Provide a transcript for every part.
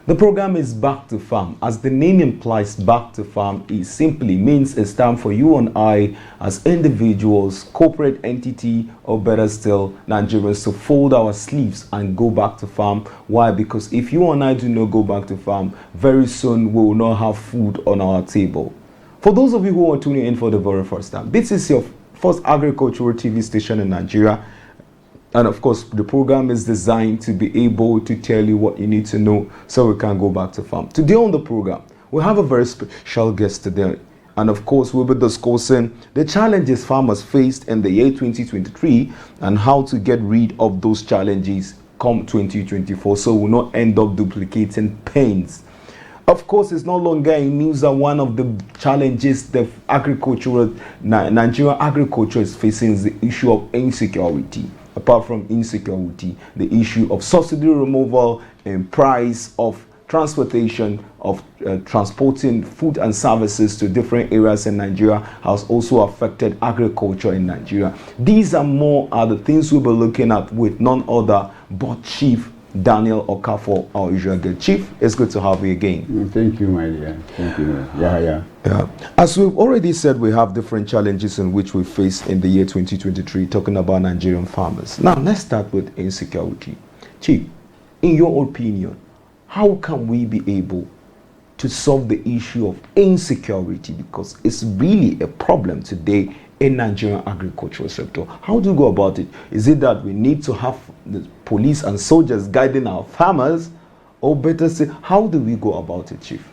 The program is Back to Farm. As the name implies, Back to Farm, it simply means it's time for you and I as individuals, corporate entity, or better still, Nigerians to fold our sleeves and go back to farm. Why? Because if you and I do not go back to farm, very soon we will not have food on our table. For those of you who are tuning in for the very first time, this is your first agricultural TV station in Nigeria. And of course, the program is designed to be able to tell you what you need to know so we can go back to farm. Today on the program, we have a very special guest today. And of course, we'll be discussing the challenges farmers faced in the year 2023 and how to get rid of those challenges come 2024 so we'll not end up duplicating pains. Of course, it's no longer in news that one of the challenges the Nigerian agriculture is facing is the issue of insecurity. Apart from insecurity, the issue of subsidy removal and price of transportation of transporting food and services to different areas in Nigeria has also affected agriculture in Nigeria. These are the things we'll be looking at with none other but Chief Daniel Okafor, our usual guest. Chief, it's good to have you again. Thank you, my dear. Thank you. Yeah. As we've already said, we have different challenges in which we face in the year 2023, talking about Nigerian farmers. Now, let's start with insecurity. Chief, in your opinion, how can we be able to solve the issue of insecurity? Because it's really a problem today in Nigerian agricultural sector. How do you go about it? Is it that we need to have the police and soldiers guiding our farmers? Or better say, how do we go about it, Chief?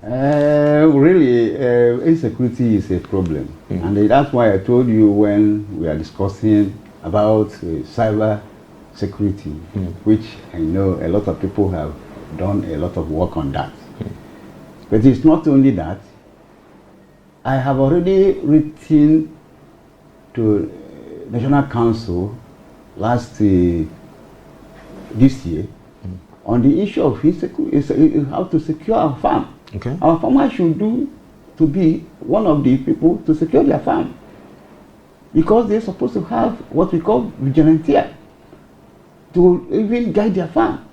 Really, insecurity is a problem. And that's why I told you when we are discussing about cyber security, which I know a lot of people have done a lot of work on that. But it's not only that. I have already written to National Council this year on the issue of how to secure our farm. Okay. Our farmers should to be one of the people to secure their farm, because they're supposed to have what we call vigilante to even guide their farm.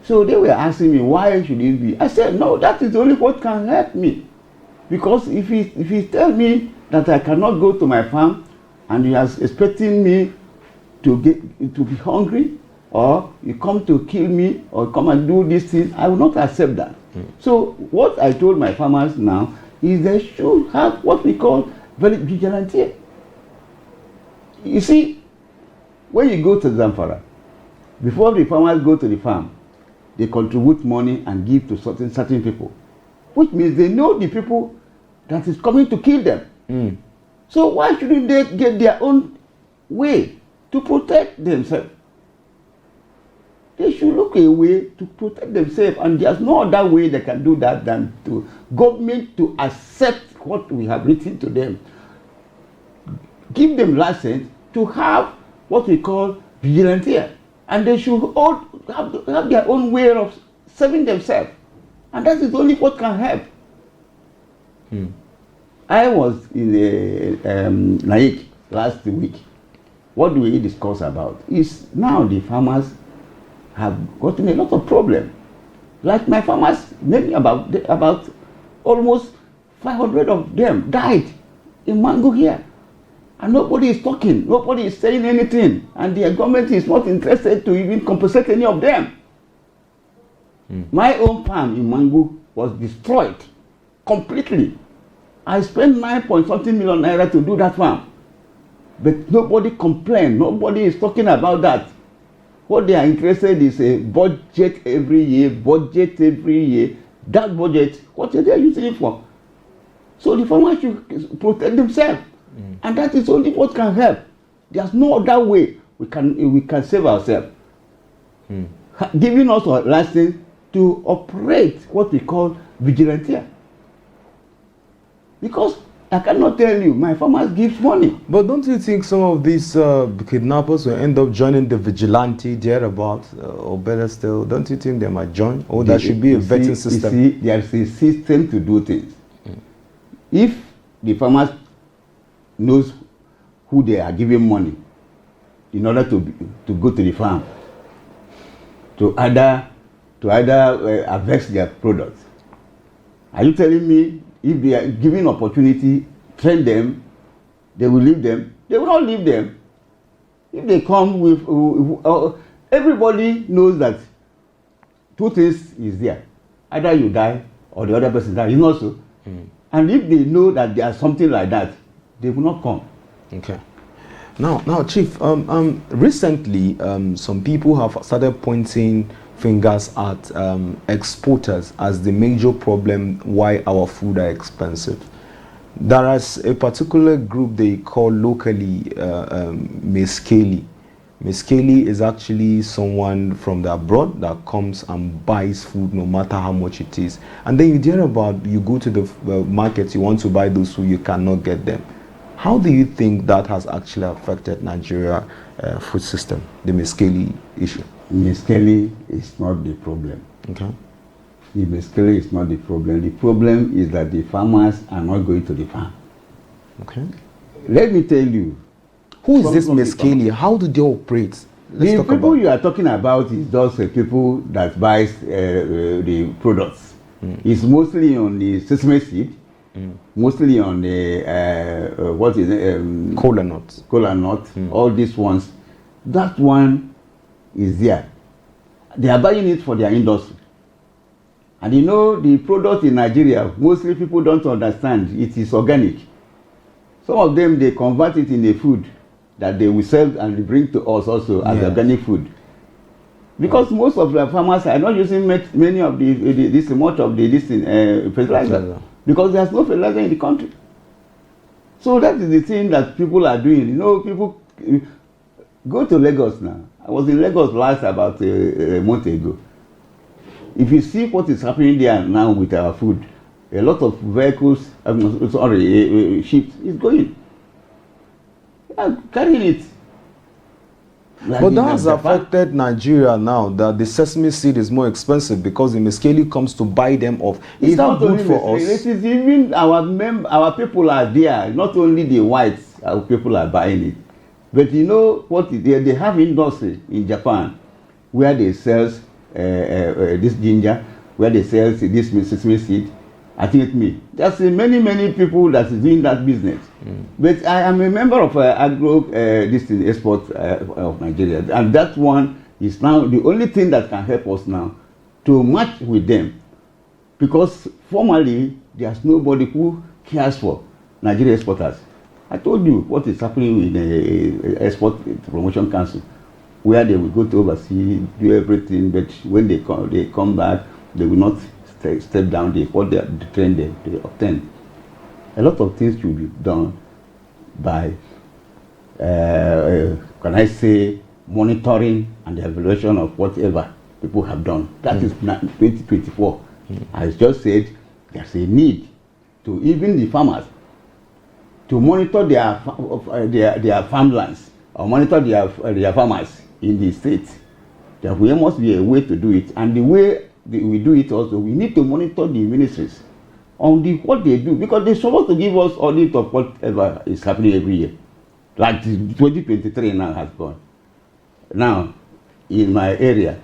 So they were asking me, why should it be? I said, no, that is only what can help me. Because if he tell me that I cannot go to my farm and he is expecting me to be hungry, or you come to kill me, or come and do this thing, I will not accept that. So what I told my farmers now is they should have what we call very vigilante. You see, when you go to Zamfara, before the farmers go to the farm, they contribute money and give to certain people, which means they know the people that is coming to kill them. So why shouldn't they get their own way to protect themselves? They should look a way to protect themselves, and there's no other way they can do that than to government to accept what we have written to them. Give them license to have what we call vigilante, and they should all have their own way of serving themselves, and that is only what can help. I was in Naik last week. What do we discuss about? Is now the farmers have gotten a lot of problem. Like my farmers, maybe about almost 500 of them died in Mango here. And nobody is talking, nobody is saying anything, and the government is not interested to even compensate any of them. My own farm in Mango was destroyed completely. I spent 9-point-something million naira to do that farm. But nobody complained, nobody is talking about that. What they are interested is a budget every year. That budget, what are they using it for? So the farmers should protect themselves. And that is only what can help. There's no other way we can save ourselves. Giving us a license to operate what we call vigilante. Because I cannot tell you, my farmers give money. But don't you think some of these kidnappers will end up joining the vigilante thereabout, or better still, don't you think they might join? Or there should be a vetting system? You see, there's a system to do things. If the farmers knows who they are giving money in order to go to the farm, to either to either harvest their products. Are you telling me if they are given opportunity, train them, they will leave them? They will not leave them. If they come with, everybody knows that two things is there. Either you die or the other person dies. It's not so. And if they know that there is something like that, they will not come. Okay. Now, Chief, recently some people have started pointing fingers at exporters as the major problem why our food are expensive. There is a particular group they call locally Meskeli. Meskeli is actually someone from the abroad that comes and buys food no matter how much it is. And then you hear about, you go to the market, you want to buy those food, you cannot get them. How do you think that has actually affected Nigeria food system, the Meskeli issue? Meskeli is not the problem. Okay. The Meskeli is not the problem. The problem is that the farmers are not going to the farm. Okay. Let me tell you. Who is this Meskeli? How do they operate? The people you are talking about is just people that buys the products. It's mostly on the sesame seed, mostly on the what is it? Kola nuts. Kola nut. All these ones. That one is there. They are buying it for their industry. And you know the product in Nigeria, mostly people don't understand it is organic. Some of them they convert it in a food that they will sell and bring to us also as organic food. Because most of the farmers are not using many of the fertilizer. Because there's no fertilizer in the country. So that is the thing that people are doing. You know, people go to Lagos now. I was in Lagos last about a month ago. If you see what is happening there now with our food, a lot of vehicles, ships is going. Carrying it. But that has affected Nigeria now, that the sesame seed is more expensive because the Meskeli comes to buy them off. Is that good for us? It is even our people are there, not only the whites, our people are buying it. But you know what, they have industry in Japan where they sell this ginger, where they sell this sesame seed. I think there's many people that is doing that business. But I am a member of agro export of Nigeria, and that one is now the only thing that can help us now to match with them, because formally there's nobody who cares for Nigeria exporters. I told you what is happening with the Export Promotion Council, where they will go to oversee, do everything, but when they come back, they will not step down what they train them to obtain. A lot of things should be done by, can I say, monitoring and the evaluation of whatever people have done. That is 2024. I just said there's a need to even the farmers to monitor their farmlands or monitor their farmers in the state. There must be a way to do it, and the way we do it also, we need to monitor the ministries on what they do, because they're supposed to give us audit of whatever is happening every year. Like 2023 now has gone. Now, in my area,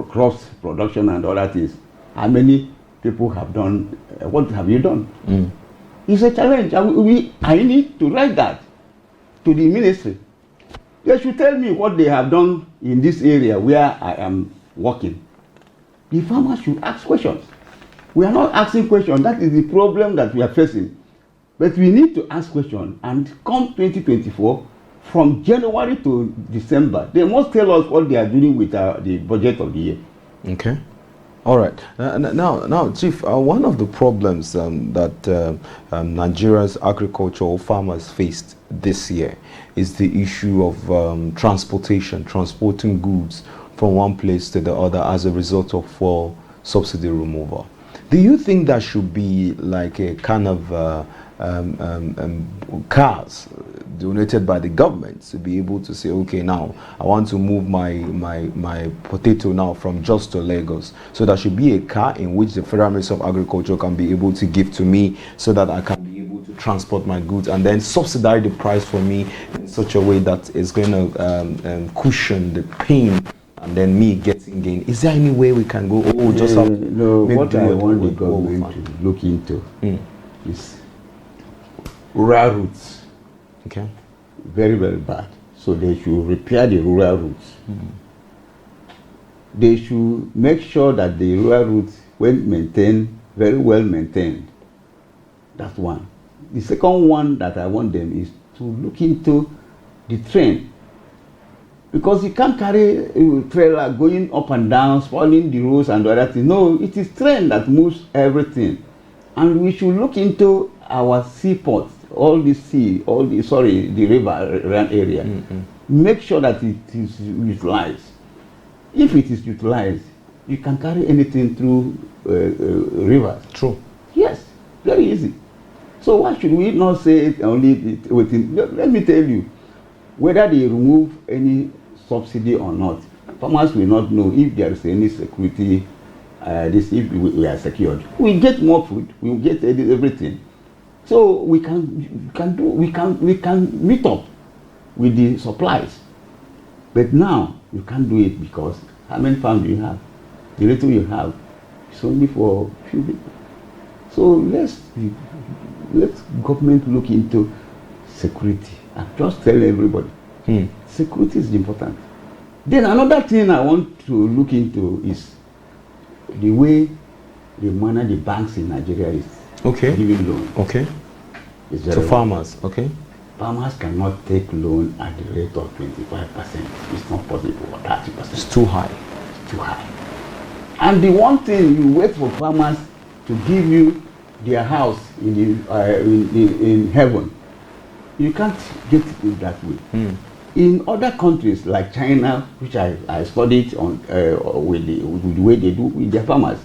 crops production and all that is, how many people have done, what have you done? It's a challenge. I need to write that to the ministry. They should tell me what they have done in this area where I am working. The farmers should ask questions. We are not asking questions. That is the problem that we are facing. But we need to ask questions. And come 2024, from January to December, they must tell us what they are doing with the budget of the year. Okay. All right. Now, Chief, one of the problems that Nigeria's agricultural farmers faced this year is the issue of transporting goods from one place to the other as a result of fuel subsidy removal. Do you think that should be like a kind of cars donated by the government to be able to say, okay, now I want to move my potato now from Jos to Lagos, so there should be a car in which the Federal Ministry of Agriculture can be able to give to me so that I can be able to transport my goods and then subsidize the price for me in such a way that is going to cushion the pain and then me getting gain. Is there any way we can go? Oh, just have no. make What do I with want the what we government find. to look into is rural routes. Okay. Very, very bad. So they should repair the rural routes. They should make sure that the rural routes, when maintained, very well maintained. That's one. The second one that I want them is to look into the train. Because you can't carry a trailer going up and down, spoiling the roads and other things. No, it is train that moves everything. And we should look into our seaports, all the sea, the river around area. Make sure that it is utilized. If it is utilized, you can carry anything through rivers. True. Yes, very easy. So why should we not say it only within? Let me tell you, whether they remove any subsidy or not, farmers will not know if there is any security. If we are secured, we get more food, we will get everything. So we can meet up with the supplies. But now you can't do it because how many farms do you have? The little you have is only for a few people. So let's government look into security and just tell everybody security is important. Then another thing I want to look into is the way they manage the banks in Nigeria is giving loan. Okay. To farmers, okay. Farmers cannot take loan at the rate of 25%. It's not possible, or 30%. It's too high. It's too high. And the one thing, you wait for farmers to give you their house in heaven. You can't get it that way. In other countries like China, which I studied on with the way they do with their farmers,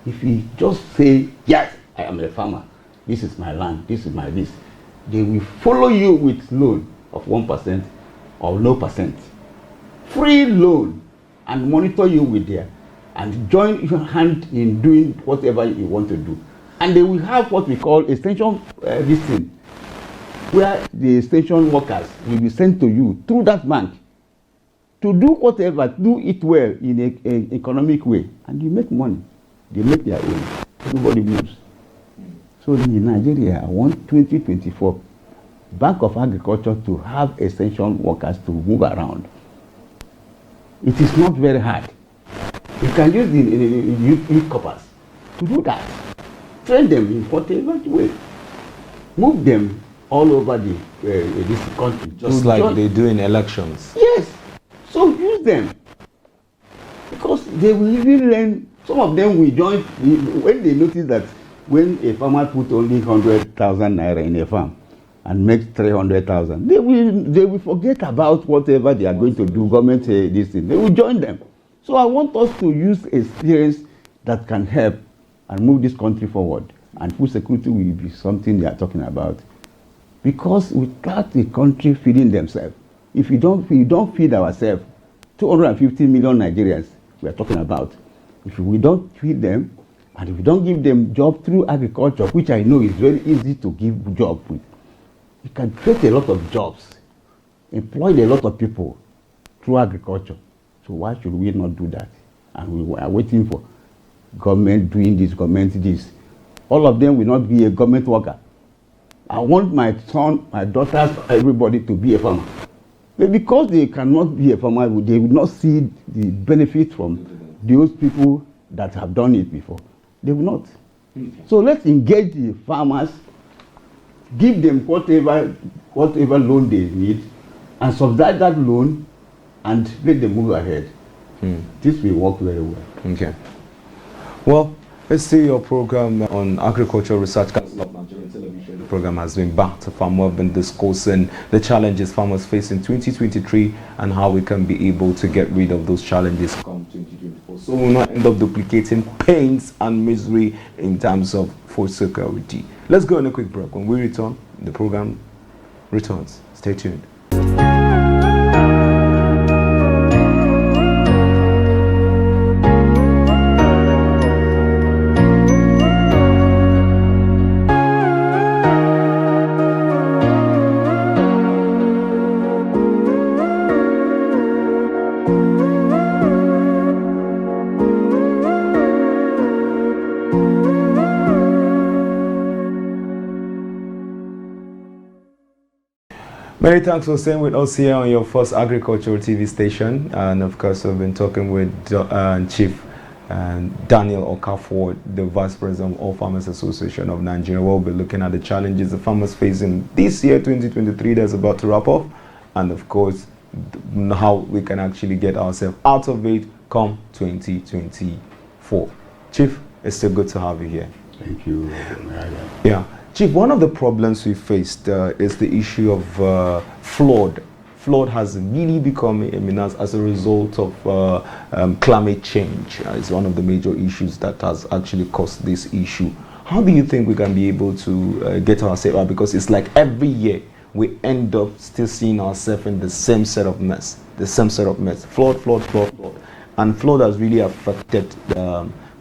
if you just say, yes, I am a farmer, this is my land, this is my this, they will follow you with loan of 1% or no percent. Free loan, and monitor you with there, and join your hand in doing whatever you want to do. And they will have what we call extension this thing, where the extension workers will be sent to you through that bank to do whatever, do it well in an economic way, and you make money. They make their own. Everybody moves. So in Nigeria, I want 2024 Bank of Agriculture to have extension workers to move around. It is not very hard. You can use the youth corpers to do that. Train them in whatever way. Move them all over this country. Just like they do in elections. Yes. So use them. Because they will even learn, some of them will join, when they notice that when a farmer put only 100,000 naira in a farm and makes 300,000, they will forget about whatever they are going to do, government say this thing. They will join them. So I want us to use experience that can help and move this country forward. And food security will be something they are talking about. Because without the country feeding themselves, if we don't feed ourselves, 250 million Nigerians we are talking about, if we don't feed them, and if we don't give them job through agriculture, which I know is very easy to give job with, we can create a lot of jobs, employ a lot of people through agriculture. So why should we not do that? And we are waiting for government doing this, government this. All of them will not be a government worker. I want my son, my daughters, everybody to be a farmer. But because they cannot be a farmer, they will not see the benefit from those people that have done it before. They will not. So let's engage the farmers, give them whatever loan they need, and subsidize that loan, and let them move ahead. This will work very well. Okay. Well, let's see your program on Agricultural Research Council of Nigerian Television. The program has been back to farm. We've been discussing the challenges farmers face in 2023 and how we can be able to get rid of those challenges come 2024. So we'll not end up duplicating pains and misery in terms of food security. Let's go on a quick break. When we return, the program returns. Stay tuned. Many thanks for staying with us here on your first agricultural TV station. And of course, we've been talking with Chief Daniel Okafor, the Vice President of All Farmers Association of Nigeria. We'll be looking at the challenges the farmers face in this year, 2023, that's about to wrap up. And of course, how we can actually get ourselves out of it come 2024. Chief, it's still good to have you here. Thank you. Yeah. Chief, one of the problems we faced is the issue of flood. Flood has really become a menace as a result of climate change. It's one of the major issues that has actually caused this issue. How do you think we can be able to get ourselves out? Because it's like every year we end up still seeing ourselves in the same set of mess. Flood, flood, flood, flood. And flood has really affected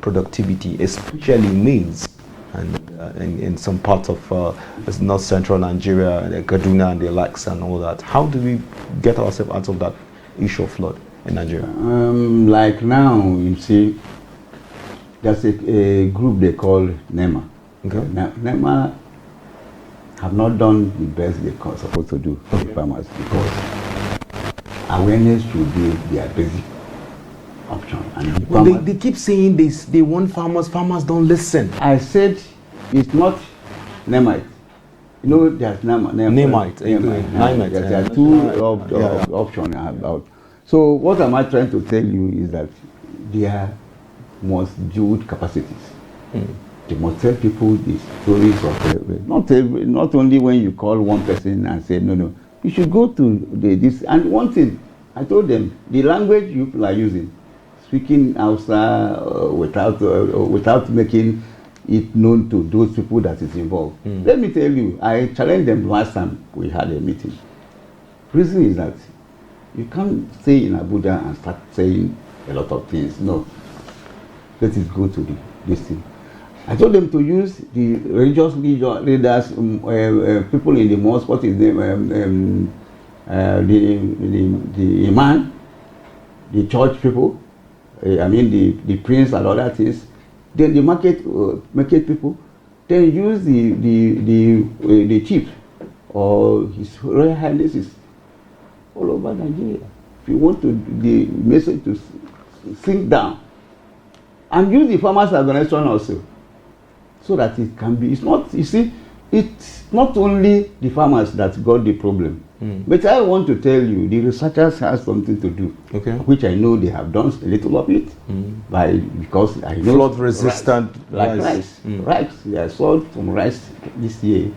productivity, especially maize. And in some parts of north central Nigeria, Kaduna and the likes and all that. How do we get ourselves out of that issue of flood in Nigeria? Like now, you see, there's a group they call NEMA. Okay. NEMA have not done the best they're supposed to do for the farmers, because awareness should be their basic option. And well, they keep saying this. They want farmers. Farmers don't listen. I said it's not Nemite. You know, there's Nemite. There are two options about. So what am I trying to tell you is that there must build capacities. They must tell people the stories of not only when you call one person and say no, you should go to this. And one thing I told them, the language you people are using, speaking Hausa without making it known to those people that is involved. Let me tell you, I challenged them last time we had a meeting. Reason is that you can't stay in Abuja and start saying a lot of things. No, let us go to this thing. I told them to use the religious leaders, people in the mosque. What is the imam, the church people. I mean the prince and other things. Then the market people. Then use the chief or his Royal Highnesses all over Nigeria. If you want the message to sink down, and use the farmers organization also, so that it can be. It's not. You see, it's not only the farmers that got the problem. But I want to tell you, the researchers have something to do, which I know they have done a little of it, because I know flood resistant rice. I saw some rice this year.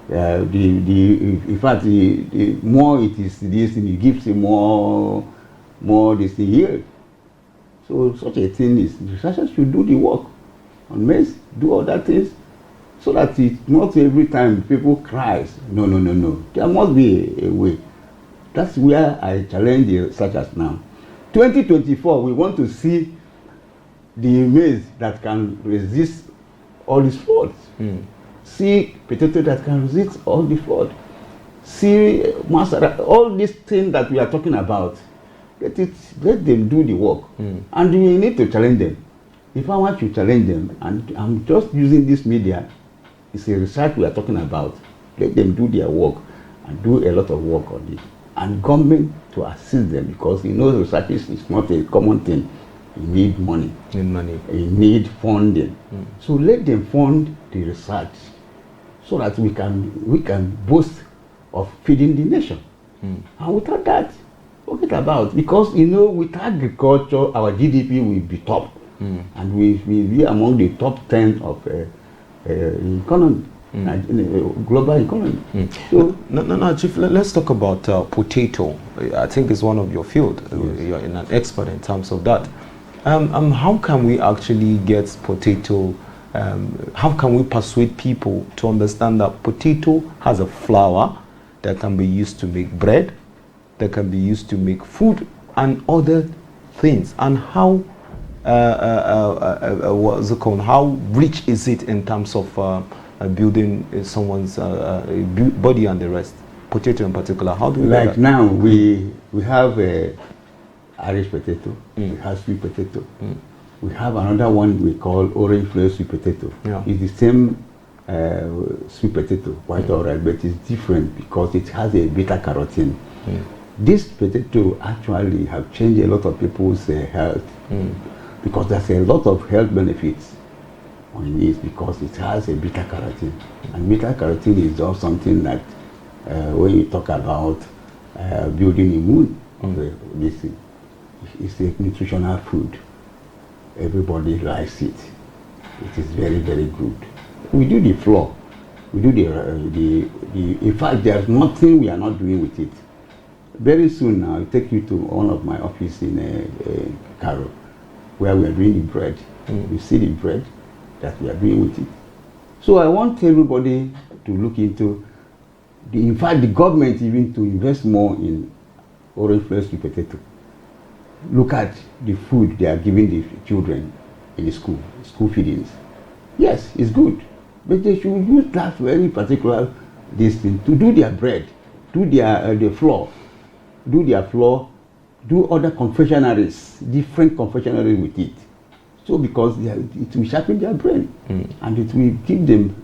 In fact, the more it is this, it gives you more this year. So such a thing is, researchers should do the work on maize, do other things, so that it's not every time people cries. No. There must be a way. That's where I challenge the researchers now. 2024, we want to see the maize that can resist all these floods. See potato that can resist all the flood. See masara, all these things that we are talking about. Let them do the work. And we need to challenge them. If I want to challenge them, and I'm just using this media, it's a research we are talking about. Let them do their work and do a lot of work on it. And government to assist them, because research is not a common thing. You need money. You need funding. So let them fund the research, so that we can boast of feeding the nation. And without that, forget about, because with agriculture our GDP will be top, and we will be among the top 10 of economy, global economy. So, no, Chief, let's talk about potato. I think it's one of your field. Yes. You're an expert in terms of that. How can we actually get potato? How can we persuade people to understand that potato has a flour that can be used to make bread, that can be used to make food and other things, and how what's it called? How rich is it in terms of building someone's body and the rest? Potato in particular. How do we like now we have Irish potato, we have sweet potato. We have another one we call orange flavored sweet potato. Yeah. It's the same sweet potato, white or red, but it's different because it has a beta carotene. This potato actually have changed a lot of people's health because there's a lot of health benefits on it because it has a beta carotene. And beta carotene is just something that when you talk about building immune, this thing, it's a nutritional food. Everybody likes it. It is very, very good. We do the flour. We do in fact, there's nothing we are not doing with it. Very soon now, I'll take you to one of my office in Cairo, where we are doing the bread. You see the bread that we are doing with it. So I want everybody to look into, in fact, the government even to invest more in orange flakes sweet potato. Look at the food they are giving the children in the school feedings. Yes, it's good, but they should use that very particular this thing to do their bread, do their flour, do other confectionaries, different confectionaries with it. So because it will sharpen their brain and it will give them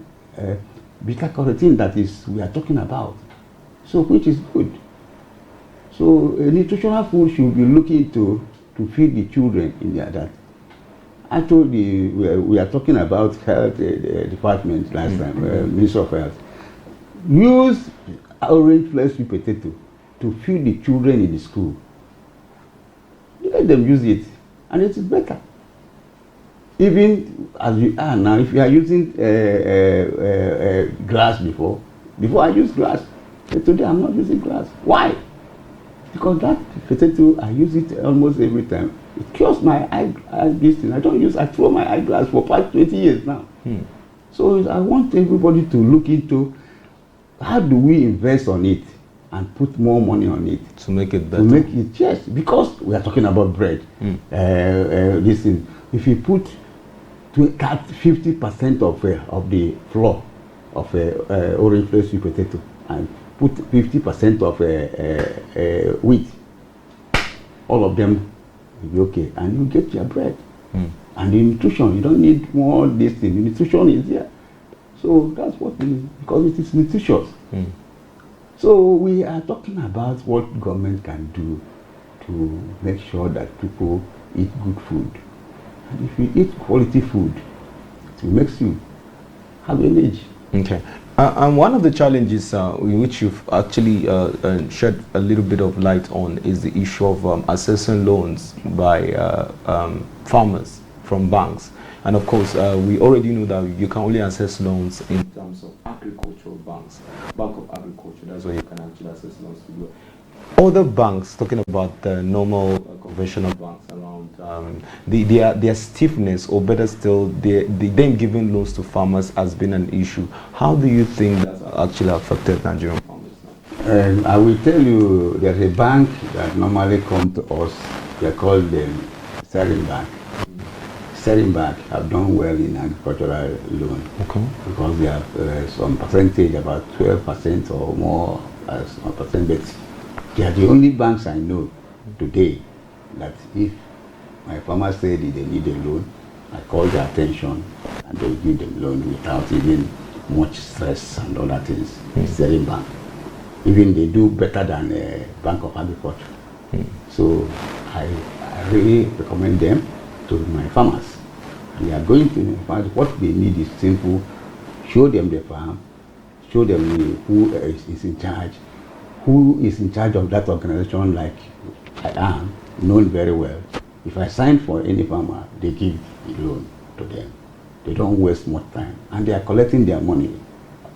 beta carotene that is we are talking about. So which is good. So a nutritional food should be looking to feed the children in that. I told you we are talking about health department last time, Minister of Health. Use orange flakes sweet potato to feed the children in the school. Let them use it, and it is better. Even as we are now, if you are using glass before I used glass, but today I'm not using glass. Why? Because that potato, I use it almost every time. It cures my eye this thing. I throw my eyeglass for past 20 years now. So I want everybody to look into how do we invest on it and put more money on it. To make it better. To make it, yes, because we are talking about bread. This thing, if you put 50% of the flour of orange flakes sweet potato and put 50% of wheat, all of them will be okay, and you get your bread. And the nutrition, you don't need more this thing. The nutrition is there. So that's what it is, because it is nutritious. So we are talking about what government can do to make sure that people eat good food. And if you eat quality food, it makes you have an edge. Okay. And one of the challenges which you've actually shed a little bit of light on is the issue of accessing loans by farmers from banks. And of course, we already know that you can only access loans in terms of agricultural banks. Bank of Agriculture, that's where you can actually access loans to do. Other banks, talking about the normal conventional banks around, their stiffness, or better still, them giving loans to farmers has been an issue. How do you think that's actually affected Nigerian farmers now? I will tell you, there's a bank that normally come to us. They are called the Sterling Bank. Sterling Bank have done well in agricultural loan because they have some percentage, about 12% or more, some percent, but they are the only banks I know today that if my farmers say they need a loan, I call their attention and they give them loan without even much stress and other things. Sterling Bank. Even they do better than Bank of Agriculture. So I really recommend them to my farmers. And they are going to find what they need is simple. Show them the farm, show them who is in charge. Who is in charge of that organization, like I am, known very well. If I sign for any farmer, they give the loan to them. They don't waste much time. And they are collecting their money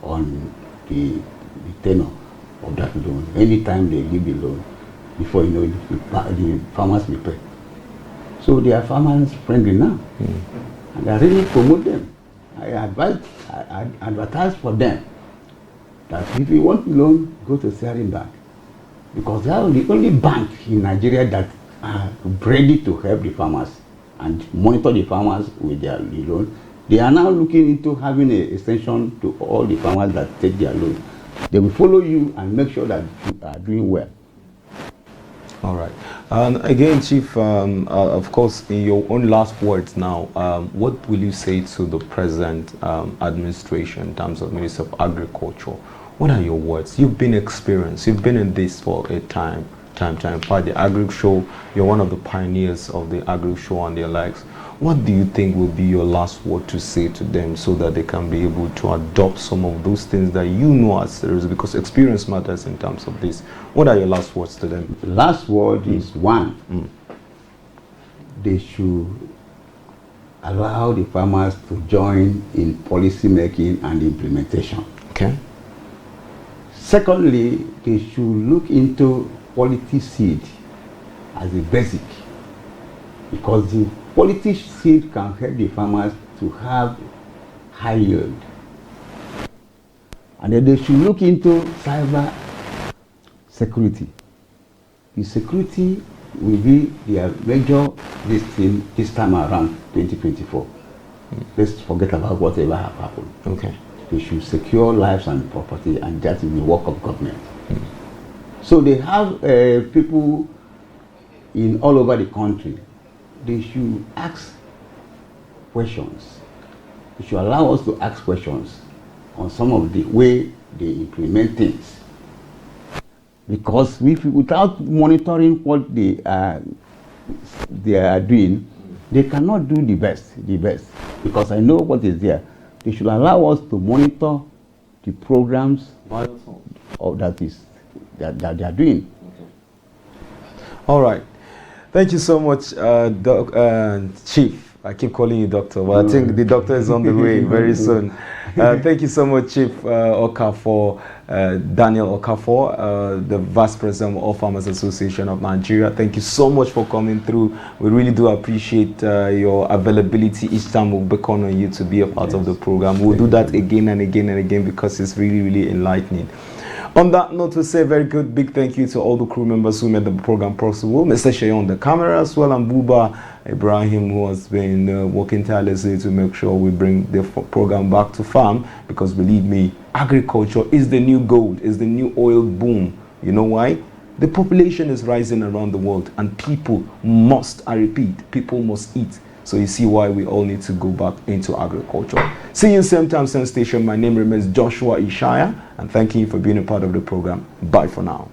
on the tenor of that loan. Anytime they give the loan, before you know, the farmers will pay. So they are farmers friendly now. And I really promote them. I advertise for them that if you want loan, go to Sterling Bank, because they are the only bank in Nigeria that are ready to help the farmers and monitor the farmers with their loan. They are now looking into having an extension to all the farmers that take their loan. They will follow you and make sure that you are doing well. All right. And again, Chief, of course, in your own last words now, what will you say to the present administration in terms of Minister of Agriculture? What are your words? You've been experienced. You've been in this for a time. Part the Agri Show. You're one of the pioneers of the Agri Show and the likes. What do you think will be your last word to say to them so that they can be able to adopt some of those things that you know are serious? Because experience matters in terms of this. What are your last words to them? The last word is one. They should allow the farmers to join in policy making and implementation. Okay. Secondly, they should look into quality seed as a basic, because the quality seed can help the farmers to have high yield. And then they should look into cyber security. The security will be their major this time around 2024. Let's forget about whatever have happened. Okay. They should secure lives and property, and that is the work of government. So they have people in all over the country. They should ask questions. They should allow us to ask questions on some of the way they implement things. Because without monitoring what they are doing, they cannot do the best. Because I know what is there. They should allow us to monitor the programs that they are doing. Okay. All right. Thank you so much, Chief. I keep calling you doctor, but I think the doctor is on the way very soon. Thank you so much, Chief Okafor, Daniel Okafor, the Vice President of All Farmers Association of Nigeria. Thank you so much for coming through. We really do appreciate your availability each time we beckon on you to be a part of the program. We'll do that again and again and again because it's really, really enlightening. On that note, we say a very good big thank you to all the crew members who made the program possible. Mr. Shea on the camera as well, and Buba Ibrahim, who has been working tirelessly to make sure we bring the program back to farm, because believe me, agriculture is the new gold, is the new oil boom. You know why? The population is rising around the world, and people must, I repeat, people must eat. So you see why we all need to go back into agriculture. See you same time, same station. My name remains Joshua Ishaya, and thank you for being a part of the program. Bye for now.